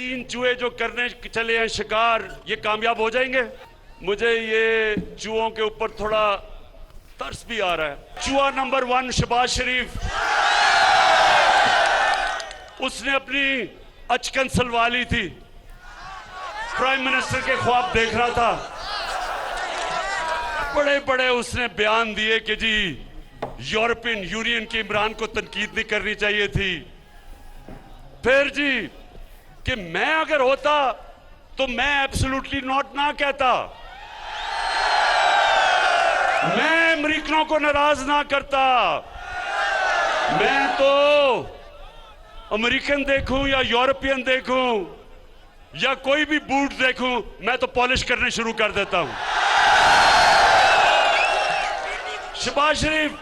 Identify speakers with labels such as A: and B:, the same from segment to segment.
A: 3 चूहे जो करने चले हैं शिकार, ये कामयाब हो जाएंगे? मुझे ये चूहों के ऊपर थोड़ा तरस भी आ रहा है। चूहा नंबर 1 शहबाज शरीफ, उसने अपनी अचकन सलवा ली थी, प्राइम मिनिस्टर के ख्वाब देख रहा था, बड़े बड़े उसने बयान दिए कि जी यूरोपियन यूनियन के इमरान को तनकीद नहीं करनी चाहिए थी। फिर जी कि मैं अगर होता तो मैं एब्सोल्युटली नॉट ना कहता, मैं अमेरिकनों को नाराज ना करता। मैं तो अमेरिकन देखूं या यूरोपियन देखूं या कोई भी बूट देखूं, मैं तो पॉलिश करने शुरू कर देता हूं। शहबाज शरीफ,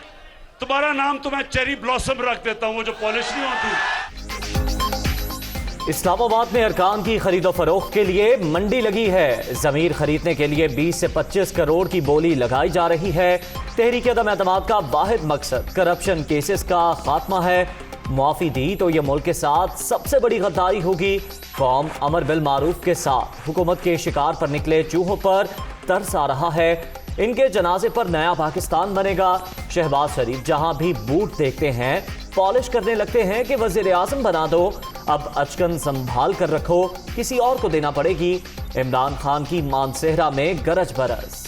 A: तुम्हारा नाम तो मैं चेरी ब्लॉसम रख देता हूं, वो जो पॉलिश नहीं होती।
B: इस्लामाबाद में अरकान की खरीदो फरोख्त के लिए मंडी लगी है। जमीन खरीदने के लिए 20 से 25 करोड़ की बोली लगाई जा रही है। तहरीक अदम एतमाद का वाहिद मकसद करप्शन केसेस का खात्मा है। मुआफी दी तो ये मुल्क के साथ सबसे बड़ी गद्दारी होगी। कौम अमर बिल मारूफ के साथ हुकूमत के शिकार पर निकले चूहों पर तरस आ रहा है। इनके जनाजे पर नया पाकिस्तान बनेगा। शहबाज शरीफ जहां भी बूट देखते हैं पॉलिश करने लगते हैं कि वजीर आजम बना दो, अब अचकन संभाल कर रखो, किसी और को देना पड़ेगी। इमरान खान की मानसेहरा में गरज बरस।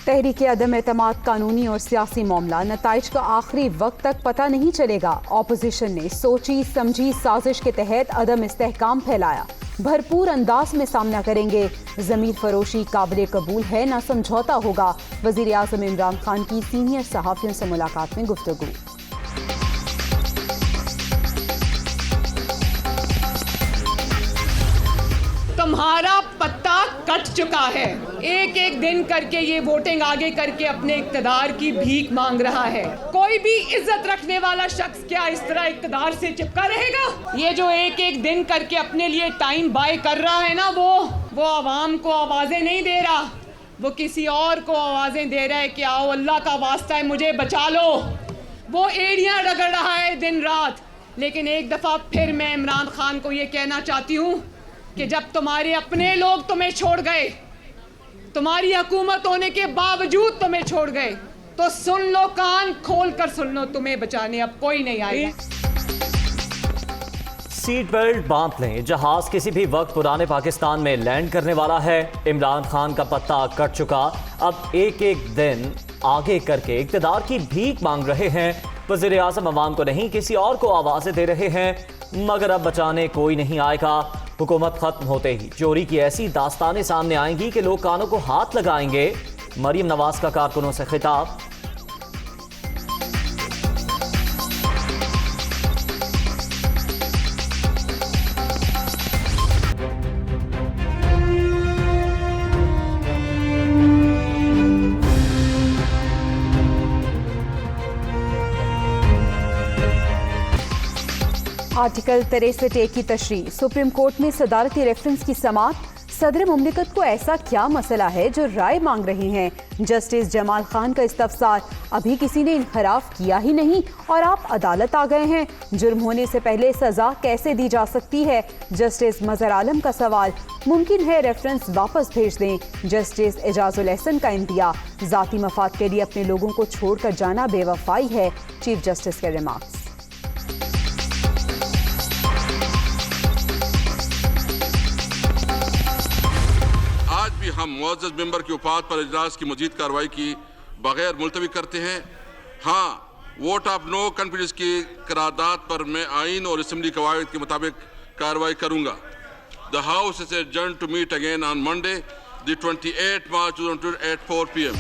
C: तहरीक अदम एतमाद कानूनी और सियासी मामला, नताइज का आखिरी वक्त तक पता नहीं चलेगा। ऑपोजिशन ने सोची समझी साजिश के तहत अदम इस्तेहकाम फैलाया, भरपूर अंदाज में सामना करेंगे। जमीर फरोशी काबिल कबूल है, ना समझौता होगा। वजीर आजम इमरान खान की सीनियर सहाफियों से मुलाकात में गुफ्तगू।
D: तुम्हारा पत्ता कट चुका है। एक एक दिन करके ये वोटिंग आगे करके अपने इक्तदार की भीख मांग रहा है। कोई भी इज्जत रखने वाला शख्स क्या इस तरह इक्तदार से चिपका रहेगा? ये जो एक एक दिन करके अपने लिए टाइम बाय कर रहा है ना, वो आवाम को आवाजें नहीं दे रहा, वो किसी और को आवाजें दे रहा है कि आओ अल्लाह का वास्ता है मुझे बचा लो। वो एड़ियां रगड़ रहा है दिन रात। लेकिन एक दफा फिर मैं इमरान खान को ये कहना चाहती हूँ कि जब तुम्हारे अपने लोग तुम्हें छोड़ गए, तुम्हारी हुकूमत होने के बावजूद तुम्हें छोड़ गए, तो सुन लो, कान खोल कर सुन लो, तुम्हें बचाने अब कोई नहीं आएगा।
B: सीट बेल्ट बांध लें, जहाज किसी भी वक्त पुराने पाकिस्तान में लैंड करने वाला है। इमरान खान का पत्ता कट चुका, अब एक एक दिन आगे करके इक्तदार की भीख मांग रहे हैं। वज़ीर आज़म अवाम को नहीं किसी और को आवाज़ें दे रहे हैं, मगर अब बचाने कोई नहीं आएगा। हुकूमत खत्म होते ही चोरी की ऐसी दास्तानें सामने आएंगी कि लोग कानों को हाथ लगाएंगे। मरीम नवाज का कारकुनों से खिताब।
C: आर्टिकल 63A की तशरीह, सुप्रीम कोर्ट में सदारती रेफरेंस की समाअत। सदर मुमलिकत को ऐसा क्या मसला है जो राय मांग रहे हैं? जस्टिस जमाल खान का इस्तफसार, अभी किसी ने इनखराफ किया ही नहीं और आप अदालत आ गए हैं। जुर्म होने से पहले सजा कैसे दी जा सकती है? जस्टिस मजहर आलम का सवाल, मुमकिन है रेफरेंस वापस भेज दें। जस्टिस एजाजुल एहसन का इंदिया, जाती मफाद के लिए अपने लोगों को छोड़कर जाना बेवफाई है। चीफ जस्टिस के रिमार्क्स।
E: हम मुअज़्ज़ज़ मेंबर की उपात पर इजलास की मजीद कार्रवाई की बगैर मुलतवी करते हैं। हाँ, वोट ऑफ नो कॉन्फिडेंस की करारदाद पर मैं आइन और असम्बली कवायद के मुताबिक कार्रवाई करूँगा। The house is adjourn to meet again on Monday the 28 March 2022 at 4 PM।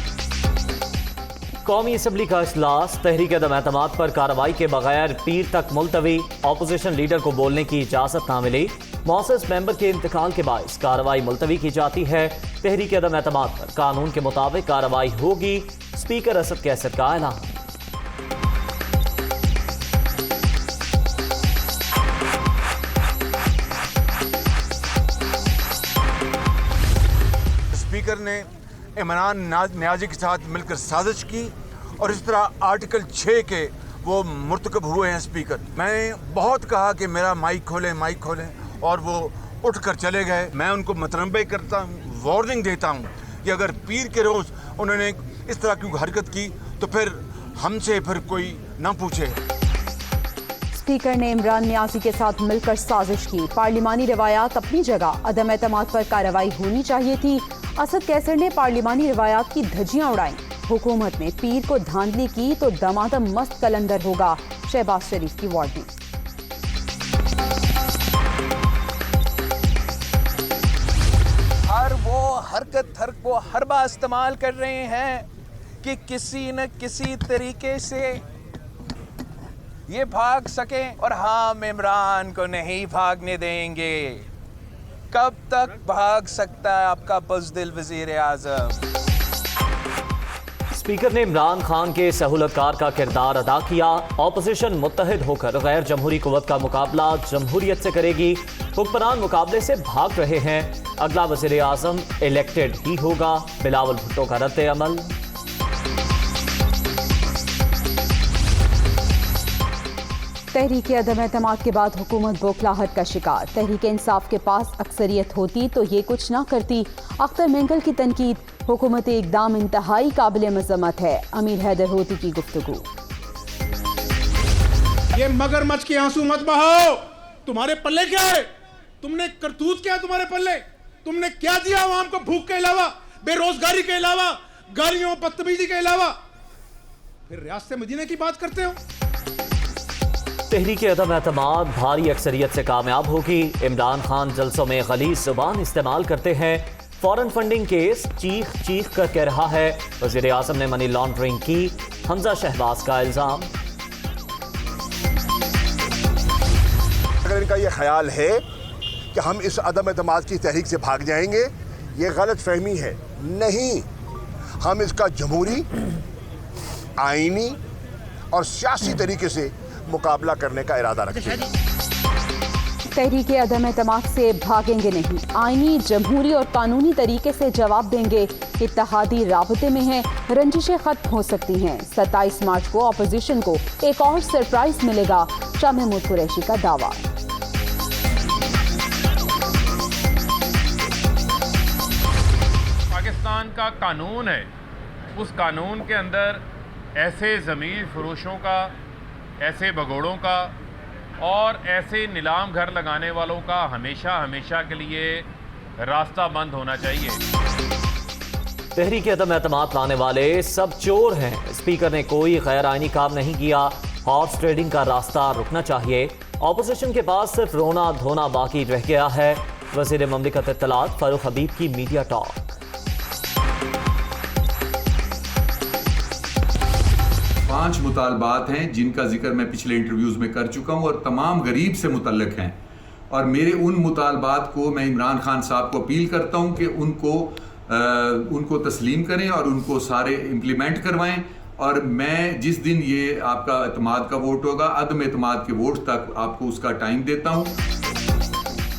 B: कौमी असम्बली का इजलास तहरीक अदम एतमाद पर कार्रवाई के बगैर पीर तक मुलतवी। ऑपोजिशन लीडर को बोलने की इजाज़त ना मिली। मौसस मेंबर के इंतकाल के बायस कार्रवाई मुलतवी की जाती है। तहरीक अदम एतमाद पर कानून के मुताबिक कार्रवाई होगी। स्पीकर असद कैसर का ऐलान।
F: स्पीकर स्पीकर ने इमरान न्याजी के साथ मिलकर साजिश की और इस तरह आर्टिकल 6 के वो मुर्तकब हुए हैं स्पीकर। मैंने बहुत कहा कि मेरा माइक खोलें और वो उठ कर चले गए। मैं उनको मतनबे करता हूँ, वार्निंग देता हूँ कि अगर पीर के रोज़ उन्होंने इस तरह की हरकत की तो फिर हमसे फिर कोई ना पूछे।
C: स्पीकर ने इमरान न्याजी के साथ मिलकर साजिश की। पार्लिमानी रवायात अपनी जगह, अदम एतमाद पर कार्रवाई होनी चाहिए थी। असद कैसर ने पार्लिमानी रवायात की धज्जियां उड़ाई। हुकूमत ने पीर को धांधली की तो दमादम मस्त कलंदर होगा, शहबाज शरीफ की वार्निंग।
G: हर वो हरकत को हर बार इस्तेमाल कर रहे हैं कि किसी न किसी तरीके से ये भाग सके, और हम इमरान को नहीं भागने देंगे। कब तक भाग सकता है आपका बुज़दिल वज़ीर आज़म?
B: स्पीकर ने इमरान खान के सहूलतकार का किरदार अदा किया। ऑपोजिशन मुत्तहिद होकर गैर जमहूरी कुव्वत का मुकाबला जमहूरियत से करेगी। हुक्मरान मुकाबले से भाग रहे हैं। अगला वज़ीर आज़म इलेक्टेड ही होगा। बिलावल भुट्टो का रद्द अमल।
C: तहरीक अदम एतमाद के बाद हुकूमत बौखलाहट का शिकार। तहरीक इंसाफ के पास अक्सरियत होती तो ये कुछ ना करती। अख्तर मेंगल की तनकीद, हुकूमती इकदाम इंतहाई काबिल मज़म्मत है। अमीर हैदर होती की गुफ्तगू।
H: ये मगरमच्छ के आंसू मत बहाओ। तुम्हारे पल्ले क्या है? तुमने करतूत क्या है तुम्हारे पल्ले? तुमने क्या दिया आवाम को? भूख के अलावा, बेरोजगारी के अलावा, गालियों बदतमीजी के अलावा, फिर रियासत मदीना की बात करते हो।
B: तहरीक अदम एतमाद भारी अक्सरियत से कामयाब होगी। इमरान खान जलसों में गलीज़ ज़ुबान इस्तेमाल करते हैं। फॉरेन फंडिंग केस चीख चीख कर कह रहा है। वज़ीर आज़म ने मनी लॉन्ड्रिंग की, हमजा शहबाज का इल्ज़ाम।
I: अगर इनका ये ख्याल है कि हम इस अदम एतमाद की तहरीक से भाग जाएंगे, ये गलत फहमी है। नहीं, हम इसका जमहूरी, आईनी और सियासी तरीके से मुकाबला करने का इरादा रखते हैं।
C: तहरीक अदम एतमाद से भागेंगे नहीं, आईनी, जमहूरी और कानूनी तरीके से जवाब देंगे। इत्तेहादी राबते में हैं, रंजिशें खत्म हो सकती हैं। 27 मार्च को अपोजिशन को एक और सरप्राइज मिलेगा, शाह महमूद कुरैशी का दावा।
J: पाकिस्तान का कानून है, उस कानून के अंदर ऐसे ज़मीर फरोशों का, ऐसे भगोड़ों का और ऐसे नीलाम घर लगाने वालों का हमेशा हमेशा के लिए रास्ता बंद होना चाहिए।
B: तहरीक अदम एतमाद लाने वाले सब चोर हैं। स्पीकर ने कोई गैर आईनी काम नहीं किया। हॉर्स ट्रेडिंग का रास्ता रुकना चाहिए। ऑपोजिशन के पास सिर्फ रोना धोना बाकी रह गया है। वज़ीर ममलिकत इत्तलात फारूक हबीब की मीडिया टॉक।
K: 5 मुतालबात हैं जिनका जिक्र मैं पिछले इंटरव्यूज़ में कर चुका हूं और तमाम गरीब से मुतल्लिक हैं, और मेरे उन मुतालबात को मैं इमरान खान साहब को अपील करता हूं कि उनको तस्लीम करें और उनको सारे इम्प्लीमेंट करवाएं। और मैं जिस दिन ये आपका एतमाद का वोट होगा, अदम एतमाद के वोट तक आपको उसका टाइम देता हूँ।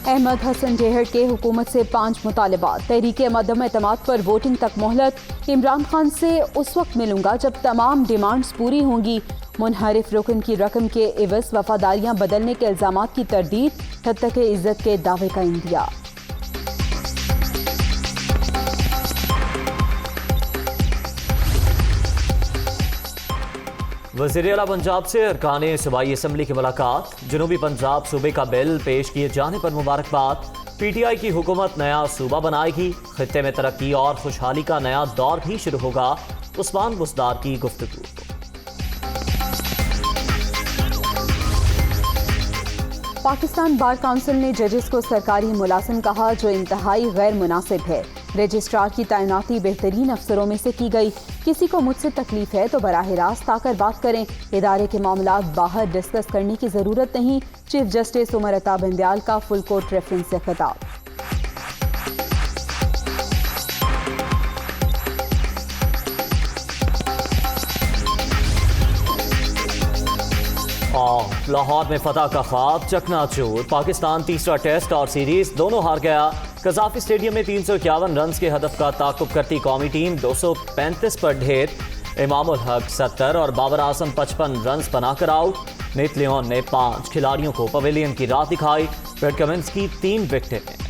C: अहमद हसन जेहर के हुकूमत से 5 मुतालबात। तहरीक अदम एतमाद पर वोटिंग तक मोहलत। इमरान खान से उस वक्त मिलूंगा जब तमाम डिमांड्स पूरी होंगी। मुनहरिफ रुकन की रकम के एवज वफादारियां बदलने के इल्जामात की तरदीद। हत्या के इज्जत के दावे का इंदिया।
B: वज़ीर आला पंजाब से अरकान सूबाई असम्बली की मुलाकात। जनूबी पंजाब सूबे का बिल पेश किए जाने पर मुबारकबाद। PTI की हुकूमत नया सूबा बनाएगी। खित्ते में तरक्की और खुशहाली का नया दौर भी शुरू होगा। उस्मान बुसदार की गुफ्तगू।
C: पाकिस्तान बार काउंसिल ने जजेस को सरकारी मुलाजिम कहा, जो इंतहाई गैर मुनासिब है। रजिस्ट्रार की तैनाती बेहतरीन अफसरों में से की गई। किसी को मुझसे तकलीफ है तो बराह रास्त आकर बात करें। इदारे के मामलात बाहर डिस्कस करने की ज़रूरत नहीं। चीफ जस्टिस उमर अता बंदयाल का फुल कोर्ट रेफरेंस से खिताब।
B: लाहौर में फतह का ख्वाब चकनाचूर। पाकिस्तान तीसरा टेस्ट और सीरीज दोनों हार गया। कजाफी स्टेडियम में 351 रन के हदफ का ताक़ुब करती कौमी टीम 235 पर ढेर। इमामुल हक 70 और बाबर आजम 55 रन बनाकर आउट। नेथ लियोन ने 5 खिलाड़ियों को पवेलियन की राह दिखाई। पैट कमिंस की 3 विकेटें।